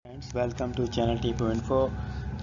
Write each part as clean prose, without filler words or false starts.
Friends, welcome to channel T.Info.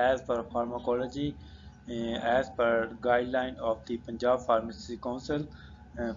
as per pharmacology as per guideline of the Punjab Pharmacy Council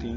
3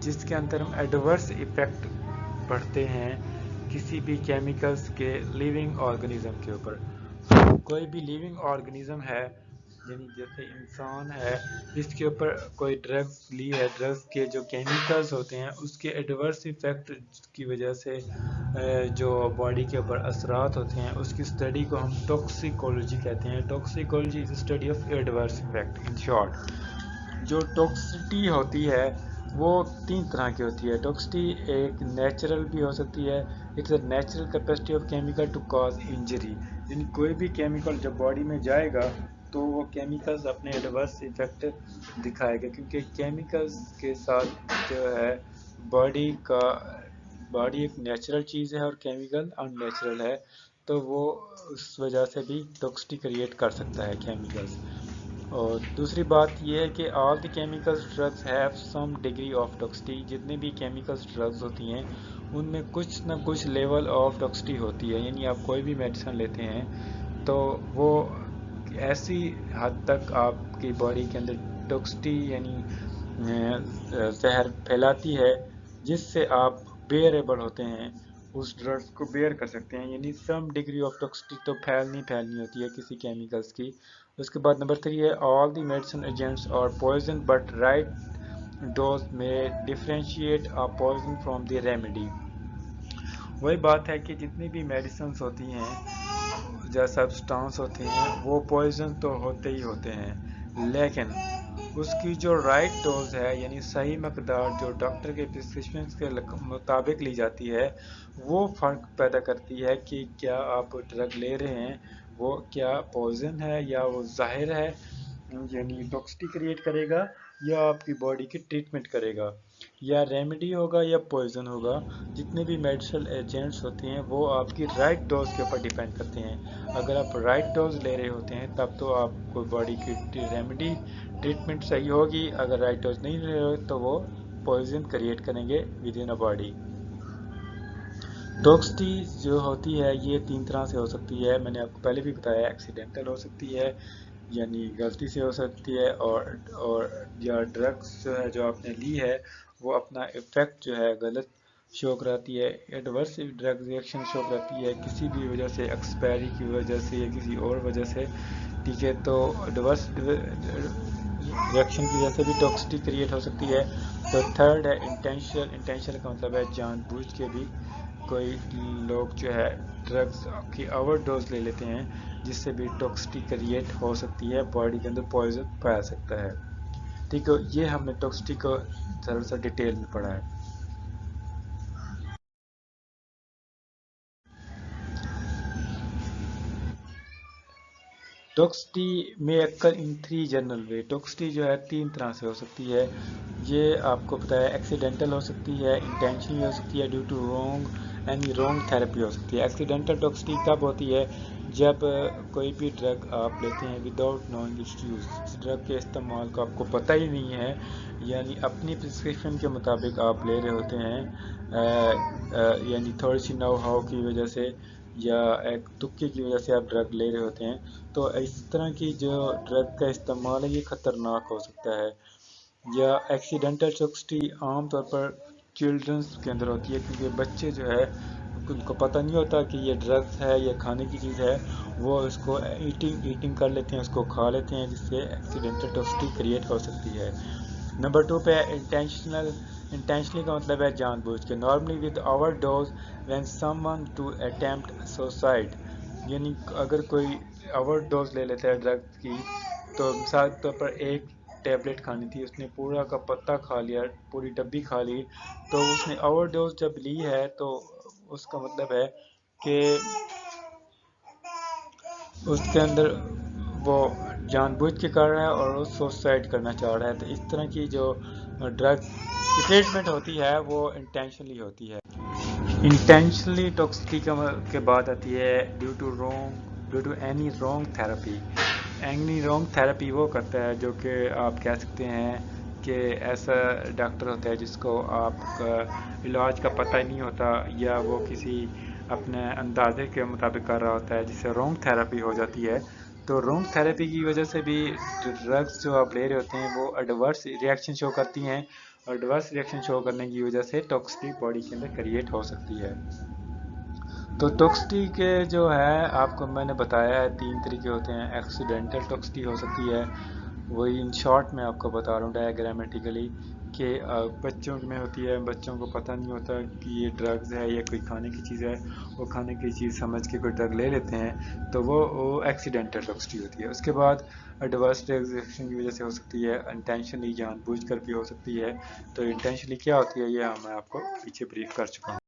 جس کے اندر ہم adverse effect پڑھتے ہیں کسی بھی کیمیکلز کے لیونگ آرگنیزم کے اوپر. کوئی بھی لیونگ آرگنیزم ہے یعنی جیسے انسان ہے، اس کے اوپر کوئی ڈرگز لی ہے، ڈرگز کے جو کیمیکلز ہوتے ہیں اس کے ایڈورس ایفیکٹ کی وجہ سے جو باڈی کے اوپر اثرات ہوتے ہیں اس کی اسٹڈی کو ہم ٹاکسیکولوجی کہتے ہیں. Toxicology is study of adverse effect. In short جو ٹاکسٹی ہوتی ہے وہ 3 طرح کی ہوتی ہے. ٹاکسٹی ایک نیچرل بھی ہو سکتی ہے. It's a natural capacity of chemical to cause injury. یعنی کوئی بھی کیمیکل جب باڈی میں جائے گا تو وہ کیمیکلز اپنے ایڈورس ایفیکٹ دکھائے گا، کیونکہ کیمیکلز کے ساتھ جو ہے باڈی ایک نیچرل چیز ہے اور کیمیکل ان نیچرل ہے، تو وہ اس وجہ سے بھی ٹاکسٹی کریٹ کر سکتا ہے کیمیکلز. اور دوسری بات یہ ہے کہ all the chemicals drugs have some degree of toxicity. جتنے بھی کیمیکلز ڈرگز ہوتی ہیں ان میں کچھ نہ کچھ لیول آف ٹاکسٹی ہوتی ہے. یعنی آپ کوئی بھی میڈیسن لیتے ہیں تو وہ ایسی حد تک آپ کی باڈی کے اندر ٹاکسٹی یعنی زہر پھیلاتی ہے جس سے آپ بیئریبل ہوتے ہیں، اس ڈرگز کو بیئر کر سکتے ہیں. یعنی سم ڈگری آف ٹاکسٹی تو پھیلنی ہوتی ہے کسی کیمیکلز کی. اس کے بعد نمبر 3 ہے all the medicine agents are poison but right dose میں differentiate a poison from the remedy. وہی بات ہے کہ جتنی بھی میڈیسنز ہوتی ہیں یا سبسٹانس ہوتے ہیں وہ پوائزن تو ہوتے ہی ہوتے ہیں، لیکن اس کی جو رائٹ ڈوز ہے یعنی صحیح مقدار جو ڈاکٹر کے پرسکرپشن کے مطابق لی جاتی ہے وہ فرق پیدا کرتی ہے کہ کیا آپ ڈرگ لے رہے ہیں وہ کیا پوائزن ہے یا وہ ظاہر ہے یعنی ٹاکسٹی کریٹ کرے گا یا آپ کی باڈی کی ٹریٹمنٹ کرے گا، یا ریمیڈی ہوگا یا پوائزن ہوگا. جتنے بھی میڈیسل ایجنٹس ہوتے ہیں وہ آپ کی رائٹ ڈوز کے اوپر ڈیپینڈ کرتے ہیں. اگر آپ رائٹ ڈوز لے رہے ہوتے ہیں تب تو آپ کو باڈی کی ریمیڈی ٹریٹمنٹ صحیح ہوگی. اگر رائٹ ڈوز نہیں لے رہے تو وہ پوائزن کریٹ کریں گے with in a body. Toxicity جو ہوتی ہے یہ 3 طرح سے ہو سکتی ہے. میں نے آپ کو پہلے بھی بتایا ایکسیڈنٹل ہو سکتی ہے یعنی غلطی سے ہو سکتی ہے، اور یا ڈرگس جو ہے جو آپ نے لی ہے وہ اپنا ایفیکٹ جو ہے غلط شو کراتی ہے. ایڈورس ڈرگ ریئیکشن شو کراتی ہے کسی بھی وجہ سے، ایکسپائری کی وجہ سے یا کسی اور وجہ سے. ٹھیک ہے، تو ایڈورس ریئیکشن کی وجہ سے بھی ٹاکسٹی کریٹ ہو سکتی ہے. تو تھرڈ ہے انٹینشنل کا مطلب ہے جان بوجھ کے بھی کوئی لوگ جو ہے ڈرگز کی اوور ڈوز لے لیتے ہیں جس سے بھی ٹاکسٹی کریٹ ہو سکتی ہے، باڈی کے اندر پوائزن پایا سکتا ہے. ٹھیک ہے، یہ ہم نے ٹاکسٹی کو ذرا سا ڈیٹیل میں پڑھا ہے. ٹاکسٹی میں اکر ان 3 جنرل وے. ٹاکسٹی جو ہے 3 طرح سے ہو سکتی ہے. یہ آپ کو پتہ ہے ایکسیڈنٹل ہو سکتی ہے، انٹینشنلی ہو سکتی ہے، ڈیو ٹو رونگ تھراپی ہو سکتی ہے. ایکسیڈنٹل ٹاکسٹی کب ہوتی ہے؟ جب کوئی بھی ڈرگ آپ لیتے ہیں وداؤٹ نوئنگ اٹس یوز. اس ڈرگ کے استعمال کا آپ کو پتہ ہی نہیں ہے، یعنی اپنی پرسکرپشن کے مطابق آپ لے رہے ہوتے ہیں، یعنی تھوڑی سی نو ہاؤ کی وجہ سے یا ایک تکے کی وجہ سے آپ ڈرگ لے رہے ہوتے ہیں. تو اس طرح کی جو ڈرگ کا استعمال ہے یہ خطرناک ہو سکتا ہے. یا ایکسیڈنٹل ٹاکسٹی عام طور پر چلڈرنس کے اندر ہوتی ہے کیونکہ بچے جو ہے ان کو پتہ نہیں ہوتا کہ یہ ڈرگز ہے یا کھانے کی چیز ہے، وہ اس کو ایٹنگ کر لیتے ہیں، اس کو کھا لیتے ہیں، جس سے ایکسیڈنٹل ٹاکسٹی کریٹ ہو سکتی ہے. نمبر 2 پہ انٹینشنلی کا مطلب ہے جان بوجھ کے. Normally with overdose when someone to attempt suicide. یعنی اگر کوئی اوور ڈوز لے لیتا ہے ڈرگ کی، تو مثال کے طور پر ایک ٹیبلٹ کھانی تھی، اس نے پورا کا پتا کھا لیا، پوری ڈبی کھا لی، تو اس نے اوور ڈوز جب لی ہے تو اس کا مطلب ہے کہ اس کے اندر وہ جان بوجھ کے کر رہا ہے اور وہ سوسائڈ کرنا چاہ رہا ہے. تو اس طرح کی جو ڈرگ کی ٹریٹمنٹ ہوتی ہے وہ انٹینشنلی ہوتی ہے. انٹینشنلی ٹاکسٹی کے بعد آتی ہے due to any wrong therapy. Any wrong therapy وہ کرتا ہے جو کہ آپ کہہ سکتے ہیں کہ ایسا ڈاکٹر ہوتا ہے جس کو آپ کا علاج کا پتہ ہی نہیں ہوتا، یا وہ کسی اپنے اندازے کے مطابق کر رہا ہوتا ہے، جس سے رونگ تھراپی ہو جاتی ہے. تو رونگ تھراپی کی وجہ سے بھی ڈرگس جو آپ لے رہے ہوتے ہیں وہ ایڈورس ریئیکشن شو کرتی ہیں، اور ایڈورس ریئیکشن شو کرنے کی وجہ سے ٹاکسٹی باڈی کے اندر کریٹ ہو سکتی ہے۔ تو ٹاکسٹی کے جو ہے آپ کو میں نے بتایا ہے 3 طریقے ہوتے ہیں۔ ایکسیڈنٹل ٹاکسٹی ہو سکتی ہے، وہی ان شارٹ میں آپ کو بتا رہا ہوں ڈائیگرامیٹیکلی، کہ بچوں میں ہوتی ہے، بچوں کو پتہ نہیں ہوتا کہ یہ ڈرگز ہے یا کوئی کھانے کی چیز ہے، وہ کھانے کی چیز سمجھ کے کوئی ڈرگ لے لیتے ہیں، تو وہ ایکسیڈنٹل ٹاکسٹی ہوتی ہے۔ اس کے بعد ایڈورس ریئیکشن کی وجہ سے ہو سکتی ہے، انٹینشنلی جان بوجھ کر بھی ہو سکتی ہے۔ تو انٹینشنلی کیا ہوتی ہے یہ میں آپ کو پیچھے بریف کر چکا ہوں۔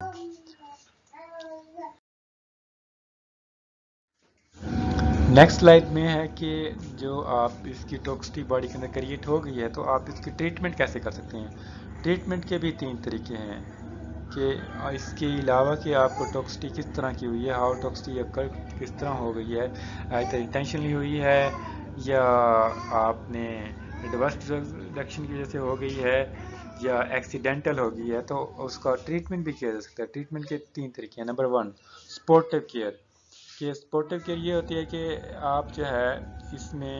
نیکسٹ سلائڈ میں ہے کہ جو آپ اس کی ٹاکسٹی باڈی کے اندر کریٹ ہو گئی ہے تو آپ اس کی ٹریٹمنٹ کیسے کر سکتے ہیں۔ ٹریٹمنٹ کے بھی 3 طریقے ہیں، کہ اس کے علاوہ کہ آپ کو ٹاکسٹی کس طرح کی ہوئی ہے، ہاؤ ٹاکسٹی اکر کس طرح ہو گئی ہے، ایدر انٹینشنلی ہوئی ہے یا آپ نے ایڈورس ریئیکشن کی وجہ سے ہو گئی ہے یا ایکسیڈنٹل ہو گئی ہے، تو اس کا ٹریٹمنٹ بھی کیا جا سکتا ہے۔ ٹریٹمنٹ کے 3 طریقے ہیں۔ نمبر 1 سپورٹیو کیئر، کہ سپورٹیو کیئر یہ ہوتی ہے کہ آپ جو ہے اس میں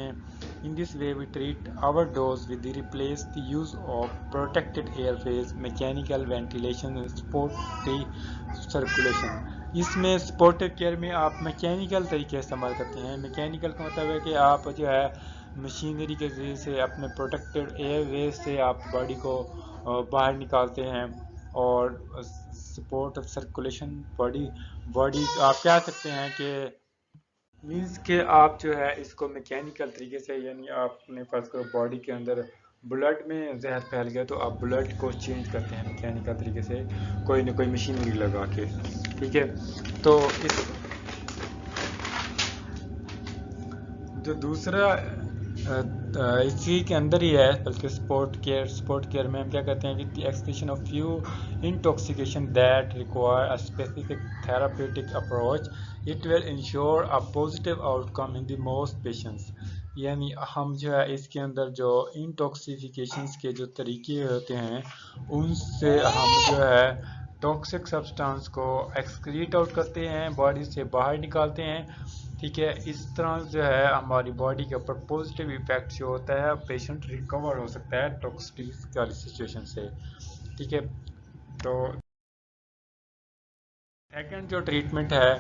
in this way we treat overdose with the replace the use of protected airways, mechanical ventilation and supportive circulation۔ اس میں سپورٹیو کیئر میں آپ میکینیکل طریقے استعمال کرتے ہیں۔ میکینیکل کا مطلب ہے کہ آپ جو ہے مشینری کے ذریعے سے اپنے پروٹیکٹڈ ایئر ویز سے آپ باڈی کو باہر نکالتے ہیں، اور سپورٹ آف سرکولیشن باڈی آپ کہہ سکتے ہیں کہ مینس کہ آپ جو ہے اس کو میکینیکل طریقے سے، یعنی آپ نے فرض کرو باڈی کے اندر بلڈ میں زہر پھیل گیا تو آپ بلڈ کو چینج کرتے ہیں میکینیکل طریقے سے، کوئی نہ کوئی مشینری لگا کے، ٹھیک ہے۔ تو اس جو دوسرا اسی کے اندر ہی ہے، بلکہ سپورٹ کیئر میں ہم کیا کرتے ہیں کہ expression of few intoxication that require a specific therapeutic approach it will ensure a positive out come in the most patients. یعنی ہم جو ہے اس کے اندر جو انٹاکسیفیکیشنز کے جو طریقے ہوتے ہیں ان سے ہم جو ہے ٹاکسک سبسٹانس کو ایکسکریٹ آؤٹ کرتے ہیں، باڈی سے باہر نکالتے ہیں، ٹھیک ہے۔ اس طرح جو ہے ہماری باڈی کے اوپر پازیٹیو ایفیکٹ جو ہوتا ہے، پیشنٹ ریکور ہو سکتا ہے ٹاکسٹی والی سچویشن سے، ٹھیک ہے۔ تو سیکنڈ جو ٹریٹمنٹ ہے،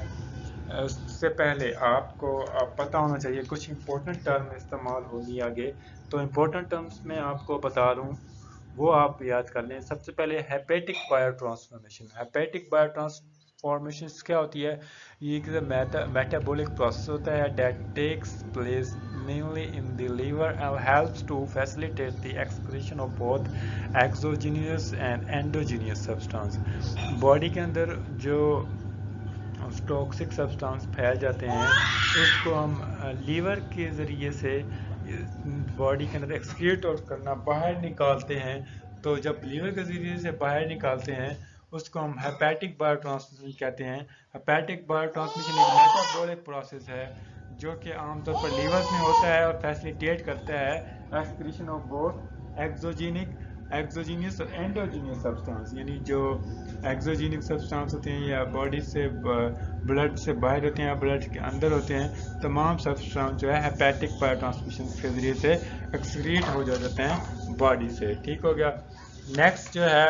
اس سے پہلے آپ کو پتہ ہونا چاہیے کچھ امپورٹنٹ ٹرم استعمال ہوگی آگے، تو امپورٹنٹ ٹرمز میں آپ کو بتا دوں وہ آپ یاد کر لیں۔ سب سے پہلے hepatic biotransformation. Hepatic biotransformation کیا ہوتی ہے؟ یہ ایک میٹابولک پروسیس ہوتا ہے that takes place mainly in the liver and helps to facilitate the excretion of both exogenous and endogenous substance. Body کے اندر جو ٹاکسک سبسٹانس پھیل جاتے ہیں اس کو ہم لیور کے ذریعے سے باڈی کے اندر ایکسکریٹ آؤٹ کرنا، باہر نکالتے ہیں۔ تو جب لیور کے ذریعے سے باہر نکالتے ہیں اس کو ہم ہیپیٹک بایو ٹرانسمیشن کہتے ہیں۔ ہیپیٹک بایو ٹرانسمیشن ایک میٹابولک پروسیس ہے جو کہ عام طور پر لیور میں ہوتا ہے اور فیسیلیٹیٹ کرتا ہے ایکسکریشن آف بوتھ ایکزوجینیس اور اینڈوجینیس سبسٹانس، یعنی جو ایکزوجینک سبسٹانس ہوتے ہیں یا باڈی سے بلڈ سے باہر ہوتے ہیں یا بلڈ کے اندر ہوتے ہیں، تمام سبسٹانس جو ہے ہیپیٹک بایو ٹرانسمیشن کے ذریعے سے ایکسکریٹ ہو جاتے ہیں باڈی سے، ٹھیک ہو گیا۔ نیکسٹ جو ہے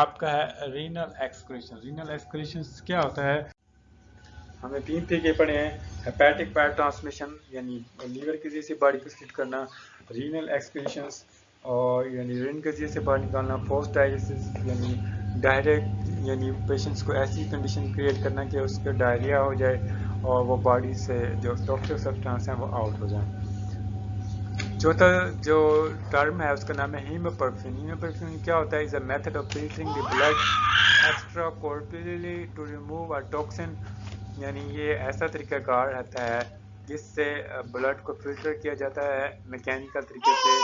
آپ کا ہے رینل ایکسکریشن۔ رینل ایکسکریشن کیا ہوتا ہے؟ ہمیں 3 طریقے پڑھے ہیں، ہیپیٹک بایو ٹرانسمیشن یعنی لیور کے ذریعے سے باڈی کو ایکسکریٹ کرنا، رینل ایکسکریشنز اور یعنی رین کے ذریعے سے باہر نکالنا، پوسٹ ڈائجسس یعنی ڈائریکٹ یعنی پیشنٹس کو ایسی کنڈیشن کریٹ کرنا کہ اس کا ڈائریا ہو جائے اور وہ باڈی سے جو ٹاکسک سبسٹانس ہیں وہ آؤٹ ہو جائیں۔ چوتھا جو ٹرم ہے اس کا نام ہے ہیموپرفیوژن۔ ہیموپرفیوژن کیا ہوتا ہے؟ Is a method of filtering the blood extracorporeally to remove a toxin, یعنی یہ ایسا طریقہ کار رہتا ہے جس سے بلڈ کو فلٹر کیا جاتا ہے میکینیکل طریقے سے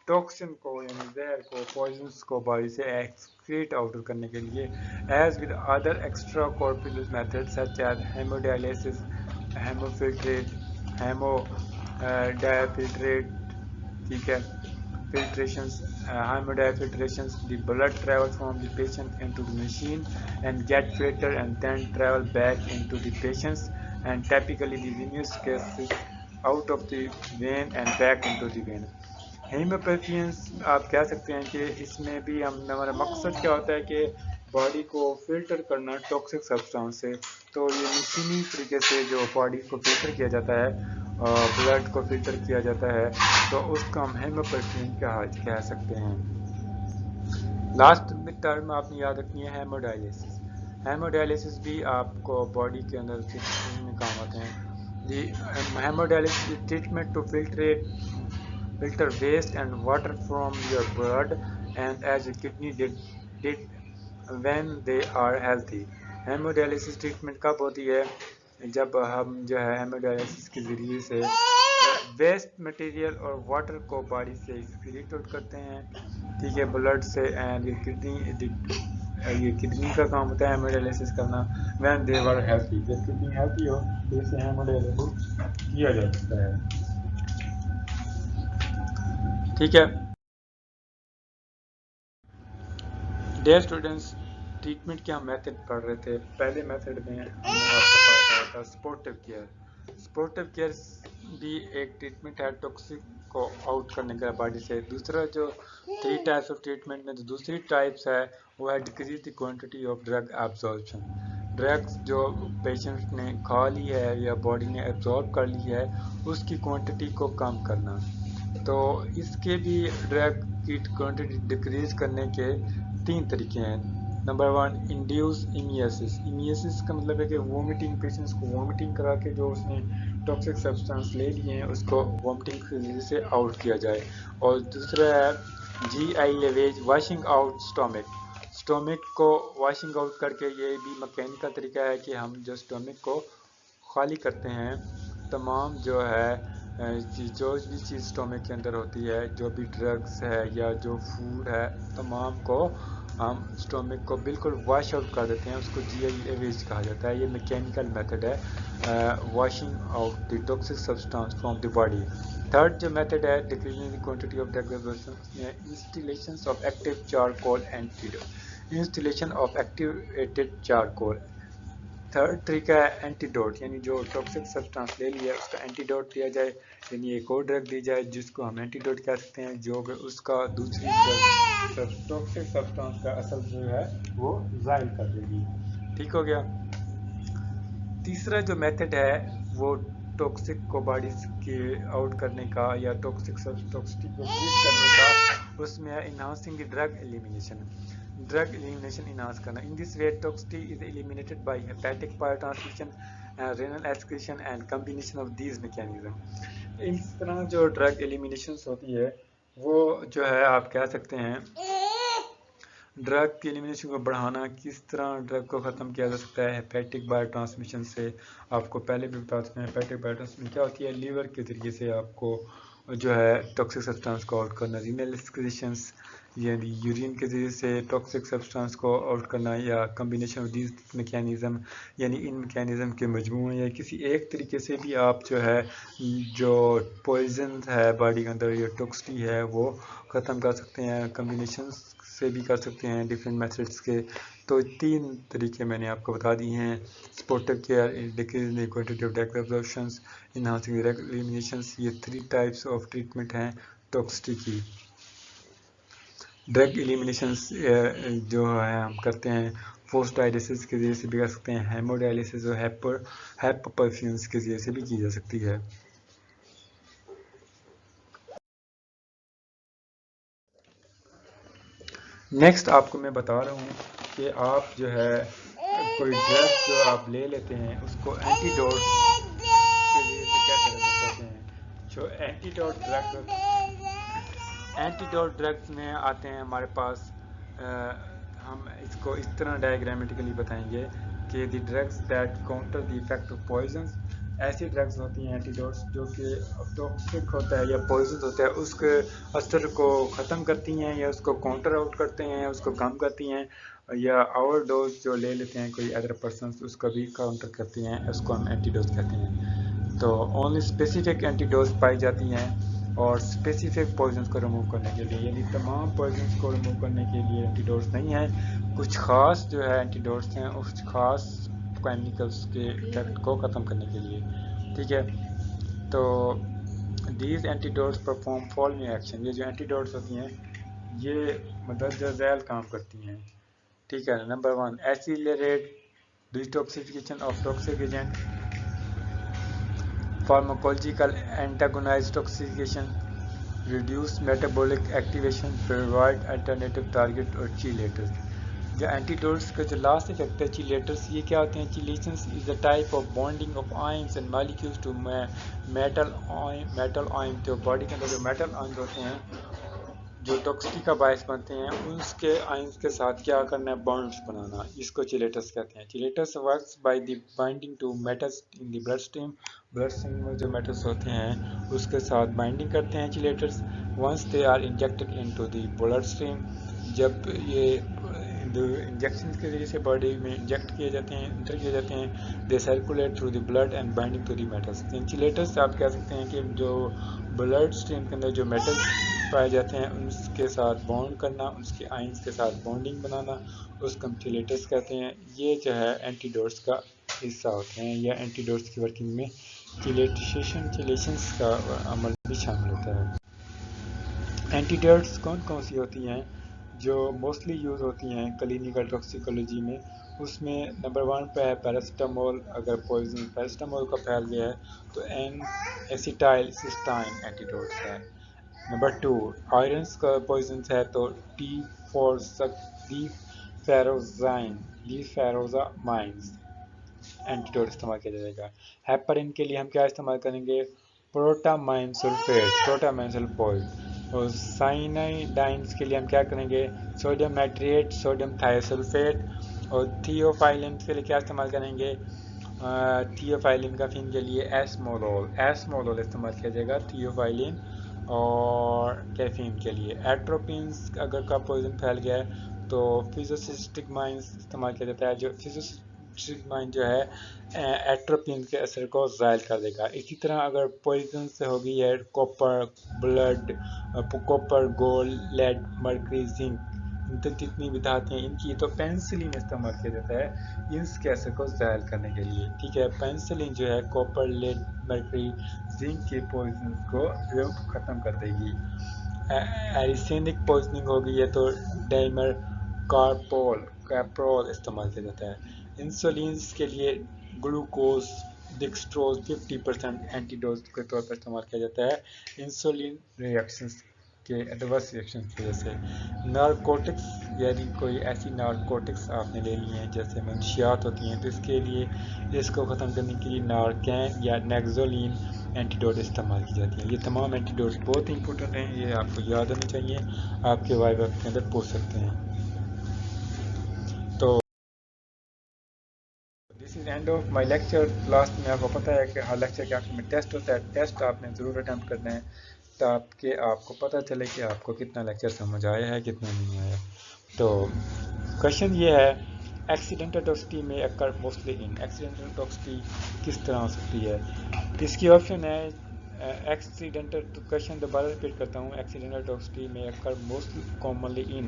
ٹاکسن کو یعنی زہر کو، پوائزنس کو باڈی سے ایکسکریٹ آؤٹ کرنے کے لیے، as with other extracorporeal method such as haemodialysis, haemodiafiltrate, ٹھیک ہے، filtrations, hemodiafiltrations. The blood travels from the patient into the machine and get filtered and then travel back into the patients, and typically the venous cases out of the vein and back into the vein. ہیموپیتھینس آپ کہہ سکتے ہیں کہ اس میں بھی ہمارا مقصد کیا ہوتا ہے کہ باڈی کو فلٹر کرنا ٹاکسک سبسٹانس سے. تو یہ مشینی طریقے سے جو باڈی کو فلٹر کیا جاتا ہے، بلڈ کو فلٹر کیا جاتا ہے، تو اس کو ہم ہیموپیتھین کہہ سکتے ہیں. لاسٹ ٹرم آپ نے یاد رکھنی ہے ہیموڈائلسس. ہیموڈائلسس بھی آپ کو باڈی کے اندر میں کام آتے ہیں. The haemodialysis is treatment to filter waste and water from your blood and as your kidney did when they are healthy. Haemodialysis treatment کب ہوتی ہے؟ جب ہم جو ہے ہیموڈائلسس کے ذریعے سے ویسٹ مٹیریل اور واٹر کو باڈی سے ایکسکریٹ آؤٹ کرتے ہیں، ٹھیک ہے، بلڈ سے. اینڈ یہ کڈنی کا کام ہوتا ہے ہیموڈائلسس کرنا. وین دے ور ہیلتھی، جب کڈنی ہیلتھی ہو تو اسے ہیموڈائلسس کیا جا سکتا ہے. ٹھیک ہے ڈیئر اسٹوڈینٹس، ٹریٹمنٹ کے ہم میتھڈ پڑھ رہے تھے. پہلے میتھڈ میں ہم نے آپ کو پڑھایا تھا سپورٹیو کیئر. سپورٹیو کیئر بھی ایک ٹریٹمنٹ ہے ٹاکسک کو آؤٹ کرنے کا باڈی سے. دوسرا جو 3 ٹائپس آف ٹریٹمنٹ میں جو دوسری ٹائپس ہے وہ ہے decrease the quantity of drug absorption. Drugs جو پیشنٹ نے کھا لی ہے یا باڈی نے ایبزارب کر لی ہے اس کی کوانٹٹی کو کم کرنا. تو اس کے بھی ڈرگ کی کوانٹٹی ڈیکریز کرنے کے 3 طریقے ہیں. Number 1 induce ایمیسس. ایمیسس کا مطلب ہے کہ وومٹنگ، پیشنٹس کو وومٹنگ کرا کے جو اس نے ٹاکسک سبسٹانس لے لیے ہیں اس کو وومٹنگ کے ذریعے سے آؤٹ کیا جائے. اور دوسرا ہے جی آئی لیویج، واشنگ آؤٹ اسٹومک. اسٹومک کو واشنگ آؤٹ کر کے، یہ بھی مکینیکل طریقہ ہے کہ ہم جو اسٹومک کو خالی کرتے ہیں، تمام جو ہے جو بھی چیز اسٹومک کے اندر ہوتی ہے، جو بھی ڈرگس ہے یا جو فوڈ ہے، تمام کو ہم اسٹومک کو بالکل واش آؤٹ کر دیتے ہیں. اس کو جی آئی ایویج کہا جاتا ہے. یہ میکینیکل میتھڈ ہے washing out the toxic substance from the body. Third جو میتھڈ ہے decreasing the quantity of drug absorption, اس میں instillation of active charcoal antidote. Instillation of activated charcoal. Third طریقہ ہے اینٹیڈوٹ، یعنی جو ٹاکسک سبسٹانس لے لیا اس کا اینٹیڈوٹ دیا جائے، یعنی ایک اور ڈرگ دی جائے جس کو ہم اینٹیڈوٹ کہہ سکتے ہیں، جو کہ اس کا دوسری ڈرگ ٹاکسک سبسٹانس کا اثر جو ہے وہ زائل کر دے گی. ٹھیک ہو گیا. تیسرا جو میتھڈ ہے وہ ٹاکسک کو باڈی کے آؤٹ کرنے کا یا ٹاکسٹی کو ٹریٹ کرنے کا، اس میں ہے enhancing drug elimination. Drug elimination enhance کرنا. In this way toxicity is eliminated by hepatic biotransmission, renal excretion and combination of these mechanism. اس طرح جو ڈرگ ایلیمینیشن ہوتی ہے وہ جو ہے آپ کہہ سکتے ہیں ڈرگ کی ایلیمینیشن کو بڑھانا. کس طرح ڈرگ کو ختم کیا جا سکتا ہے؟ ہیپیٹک بایو ٹرانسمیشن سے. آپ کو پہلے بھی بتا چکے ہیں ہیپیٹک بایو ٹرانسمیشن کیا ہوتی ہے. لیور کے ذریعے سے آپ کو جو ہے ٹاکسک سبسٹانس کو آؤٹ کرنا. رینل ایکسکریشنز یعنی یورین کے ذریعے سے ٹاکسک سبسٹانس کو آؤٹ کرنا، یا کمبینیشن آف دیز میکینزم یعنی ان میکینزم کے مجموعے یا کسی ایک طریقے سے بھی آپ جو ہے جو پوائزن ہے باڈی کے اندر یا ٹاکسٹی ہے وہ ختم کر سکتے ہیں. کمبینیشن سے بھی کر سکتے ہیں ڈفرینٹ میتھڈس کے. تو 3 طریقے میں نے آپ کو بتا دی ہیں. Supportive care, decreasing the quantity of drug absorptions, enhancing drug eliminations. یہ 3 ٹائپس آف ٹریٹمنٹ ہیں ٹاکسٹی کی. ڈرگ ایلیمینیشنز جو ہے ہم کرتے ہیں پوسٹ ڈائلیسس کے ذریعے سے بھی کر سکتے ہیں. ہیموڈائلیسس اور ہیپوپرفیوژن کے ذریعے سے بھی کی جا سکتی ہے. نیکسٹ آپ کو میں بتا رہا ہوں کہ آپ جو ہے کوئی ڈرگ جو آپ لے لیتے ہیں اس کو اینٹیڈوٹ کے ذریعے سے کیسے ریموو کرتے ہیں. جو اینٹیڈوٹ ڈرگس میں آتے ہیں ہمارے پاس، ہم اس کو اس طرح ڈائیگرامیٹیکلی بتائیں گے کہ the drugs that counter the effect of poisons. ایسی ڈرگس ہوتی ہیں اینٹیڈوٹس جو کہ ٹاکسک ہوتا ہے یا پوائزن ہوتا ہے اس کے اثر کو ختم کرتی ہیں یا اس کو کاؤنٹر آؤٹ کرتے ہیں، اس کو کم کرتی ہیں، یا اوور ڈوز جو لے لیتے ہیں کوئی ادر پرسنس اس کو بھی کاؤنٹر کرتی ہیں. اس کو ہم اینٹی ڈوز کہتے ہیں. تو اونلی اسپیسیفک اینٹی ڈوز پائی جاتی ہیں اور اسپیسیفک پوائزنس کو ریموو کرنے کے لیے، یعنی تمام پوائزنس کو ریموو کرنے کے لیے اینٹی ڈوز نہیں ہیں. کچھ خاص جو ہے اینٹی ڈوز ہیں اس خاص کیمیکلس کے افیکٹ کو ختم کرنے کے لیے. ٹھیک ہے. تو دیز اینٹیڈوٹس پرفارم فالوئنگ ایکشن، یہ جو اینٹیڈوٹس ہوتی ہیں یہ مدرجہ ذیل کام کرتی ہیں، ٹھیک ہے۔ Number 1 accelerate detoxification of toxic agent, pharmacological antagonize toxification, reduce metabolic activation, provide alternative target اور چیلیٹرز۔ جو اینٹیڈوٹس کا جو لاسٹ افیکٹ ہے چیلیٹرز، یہ کیا ہوتے ہیں؟ Chelations is a type of bonding of ions and molecules to metal ion, جو باڈی کے اندر جو میٹل آئنز ہوتے ہیں جو ٹاکسٹی کا باعث بنتے ہیں، اس کے آئنس کے ساتھ کیا کرنا ہے؟ بانڈز بنانا، اس کو چیلیٹرز کہتے ہیں۔ Chelators works by the binding to metals in the bloodstream, bloodstream میں جو میٹلز ہوتے ہیں اس کے ساتھ بائنڈنگ کرتے ہیں chelators. Once they are injected into the bloodstream, جب یہ انجیکشن کے ذریعے سے باڈی میں انجیکٹ کیے جاتے ہیں، انٹر کیے جاتے ہیں، they circulate through the blood and binding to the metals. Chelators آپ کہہ سکتے ہیں کہ جو بلڈ اسٹریم کے اندر جو میٹلز پائے جاتے ہیں ان کے ساتھ بانڈ کرنا، اس کے آئنس کے ساتھ بانڈنگ بنانا، اس کو ہم چیلیٹرز کہتے ہیں۔ یہ جو ہے اینٹیڈوٹس کا حصہ ہوتے ہیں، یا اینٹیڈوٹس کی ورکنگ میں چیلیشنز کا عمل بھی شامل ہوتا ہے۔ اینٹیڈوٹس کون کون سی ہوتی ہیں جو موسٹلی یوز ہوتی ہیں کلینیکل ٹاکسیکولوجی میں؟ اس میں نمبر 1 پہ ہے پیراسٹامول، اگر پوائزن پیراسٹامول کا پھیل گیا ہے تو ایسیٹائل سسٹائن اینٹیڈوٹس ہے۔ نمبر 2 آئرنس کا پوائزن ہے تو لیفیروزامائنز اینٹیڈوٹ استعمال کیا جائے گا۔ ہیپرین کے لیے ہم کیا استعمال کریں گے؟ پروٹامائن سلفیٹ، اور سائنائڈائنز کے لیے ہم کیا کریں گے؟ سوڈیم نائٹریٹ، سوڈیم تھائیسلفیٹ، اور تھیوفائلین کے لیے کیا استعمال کریں گے؟ تھیوفائلین کافین کے لیے ایسمولول استعمال کیا جائے گا تھیوفائلین اور کیفین کے لیے۔ ایٹروپینز اگر کا پوائزن پھیل گیا ہے تو فیزوسٹگمائنز استعمال کیا جاتا ہے، جو فیزوسٹگمائن جو ہے ایٹروپین کے اثر کو زائل کر دے گا۔ اسی طرح اگر پوائزن سے ہو گئی ہے copper, gold, lead, mercury, zinc, جتنی بھی دھاتیں ہیں ان کی، تو پینسلین استعمال کیا جاتا ہے اس کے اثر کو زائل کرنے کے لیے، ٹھیک ہے۔ پینسلین جو ہے کوپر، لیڈ، مرکری، زنک کے پوائزن کو ختم کر دے گی۔ ایریسینک پوائزننگ ہو گئی ہے تو ڈائمر کیپرول استعمال کیا جاتا ہے۔ انسولینز کے لیے گلوکوز ڈیکسٹروز 50% اینٹیڈوٹ کے طور پر استعمال کیا جاتا ہے انسولین ریئیکشنز کے ایڈورس ریئیکشن کی وجہ سے۔ نارکوٹکس، یعنی کوئی ایسی نارکوٹکس آپ نے لے لی ہیں جیسے منشیات ہوتی ہیں، تو اس کے لیے اس کو ختم کرنے کے لیے نارکین یا نیکزولین اینٹیڈوٹ استعمال کی جاتی ہیں۔ یہ تمام اینٹیڈوٹس بہت امپورٹنٹ ہیں، یہ آپ کو یاد ہونے چاہیے، آپ کے وائوا کے اندر پوچھ سکتے ہیں۔ تو this is end of my lecture. Last میں آپ کو پتہ ہے کہ ہر لیکچر کے آخر میں ٹیسٹ ہوتا ہے، ٹیسٹ آپ نے ضرور اٹیمپٹ کرنا ہے تاکہ آپ کو پتہ چلے کہ آپ کو کتنا لیکچر سمجھ آیا ہے کتنا نہیں آیا۔ تو کوشچن یہ ہے، ایکسیڈنٹل ٹاکسٹی میں اکر موسٹلی ان، ایکسیڈنٹل ٹاکسٹی کس طرح ہو سکتی ہے؟ اس کی آپشن ہے ایکسیڈنٹل، کوشچن دوبارہ ریپیٹ کرتا ہوں، ایکسیڈنٹل ٹاکسٹی میں اکر موسٹ کامنلی ان،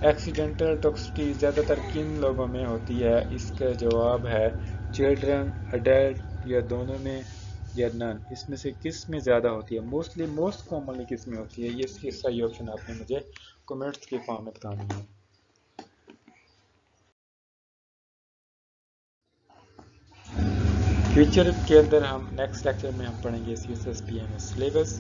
ایکسیڈنٹل ٹاکسٹی زیادہ تر کن لوگوں میں ہوتی ہے؟ اس کا جواب ہے چلڈرن، اڈلٹ، یا دونوں میں، یا نن، اس میں سے کس میں زیادہ ہوتی ہے؟ موسٹلی موسٹ کامنلی کس میں ہوتی ہے؟ یہ اس کی صحیح آپشن آپ نے مجھے کمنٹس کے فارم میں بتانی ہے۔ فیوچر کے اندر ہم نیکسٹ لیکچر میں ہم پڑھیں گے CSS/PMS سلیبس۔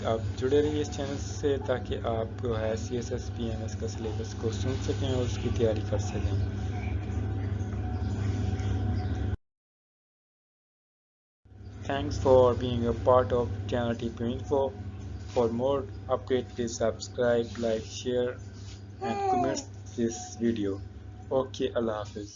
آپ جڑے رہیے اس چینل سے تاکہ آپ جو ہے CSS/PMS کا سلیبس کو سن سکیں اور اس کی تیاری کر سکیں۔ Thanks for being a part of channel TP Info. For more updates, please subscribe, like, share, and comment this video. Okay, Allah Hafiz.